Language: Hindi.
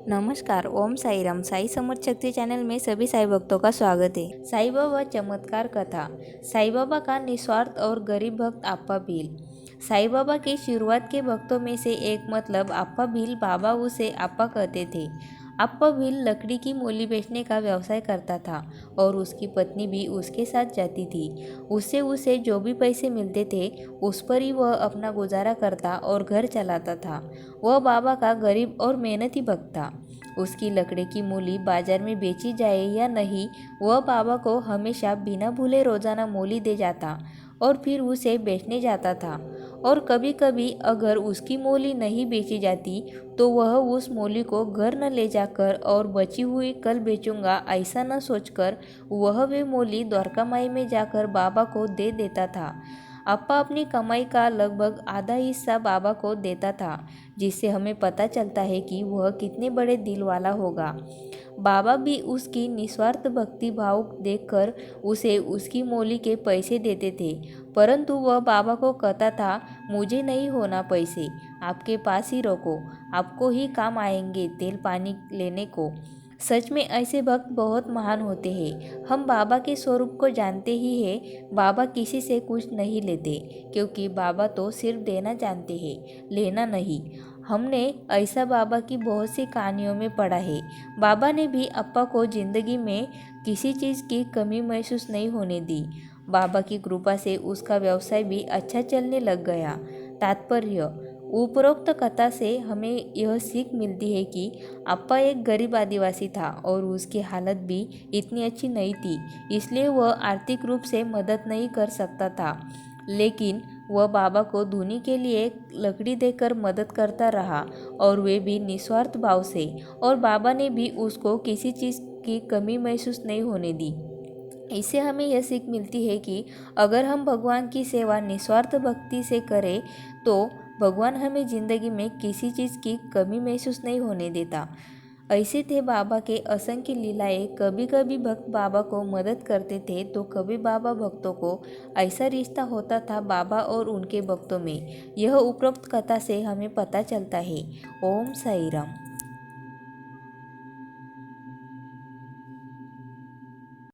नमस्कार। ओम साई राम। साई समर्थ शक्ति चैनल में सभी साई भक्तों का स्वागत है। साई बाबा चमत्कार कथा। साई बाबा का निस्वार्थ और गरीब भक्त अप्पा भील। साई बाबा के शुरुआत के भक्तों में से एक मतलब अप्पा भील, बाबा उसे अप्पा कहते थे। अप्पा भील लकड़ी की मोली बेचने का व्यवसाय करता था और उसकी पत्नी भी उसके साथ जाती थी। उससे उसे जो भी पैसे मिलते थे उस पर ही वह अपना गुजारा करता और घर चलाता था। वह बाबा का गरीब और मेहनती भक्त था। उसकी लकड़ी की मूली बाजार में बेची जाए या नहीं, वह बाबा को हमेशा बिना भूले रोजाना मूली दे जाता और फिर उसे बेचने जाता था। और कभी कभी अगर उसकी मूली नहीं बेची जाती तो वह उस मूली को घर न ले जाकर और बची हुई कल बेचूंगा ऐसा न सोचकर वह वे मूली द्वारका माई में जाकर बाबा को दे देता था। अप्पा अपनी कमाई का लगभग आधा हिस्सा बाबा को देता था, जिससे हमें पता चलता है कि वह कितने बड़े दिल वाला होगा। बाबा भी उसकी निस्वार्थ भक्ति भाव देखकर उसे उसकी मोली के पैसे देते थे, परंतु वह बाबा को कहता था, मुझे नहीं होना पैसे, आपके पास ही रखो, आपको ही काम आएंगे तेल पानी लेने को। सच में ऐसे भक्त बहुत महान होते हैं। हम बाबा के स्वरूप को जानते ही हैं। बाबा किसी से कुछ नहीं लेते, क्योंकि बाबा तो सिर्फ देना जानते हैं, लेना नहीं। हमने ऐसा बाबा की बहुत सी कहानियों में पढ़ा है। बाबा ने भी अप्पा को जिंदगी में किसी चीज़ की कमी महसूस नहीं होने दी। बाबा की कृपा से उसका व्यवसाय भी अच्छा चलने लग गया। तात्पर्य: उपरोक्त कथा से हमें यह सीख मिलती है कि अप्पा एक गरीब आदिवासी था और उसकी हालत भी इतनी अच्छी नहीं थी, इसलिए वह आर्थिक रूप से मदद नहीं कर सकता था। लेकिन वह बाबा को धुनी के लिए लकड़ी देकर मदद करता रहा, और वे भी निस्वार्थ भाव से, और बाबा ने भी उसको किसी चीज़ की कमी महसूस नहीं होने दी। इससे हमें यह सीख मिलती है कि अगर हम भगवान की सेवा निस्वार्थ भक्ति से करें तो भगवान हमें ज़िंदगी में किसी चीज़ की कमी महसूस नहीं होने देता। ऐसे थे बाबा के असंख्य लीलाएं। कभी कभी भक्त बाबा को मदद करते थे तो कभी बाबा भक्तों को। ऐसा रिश्ता होता था बाबा और उनके भक्तों में। यह उपरोक्त कथा से हमें पता चलता है। ओम साई राम।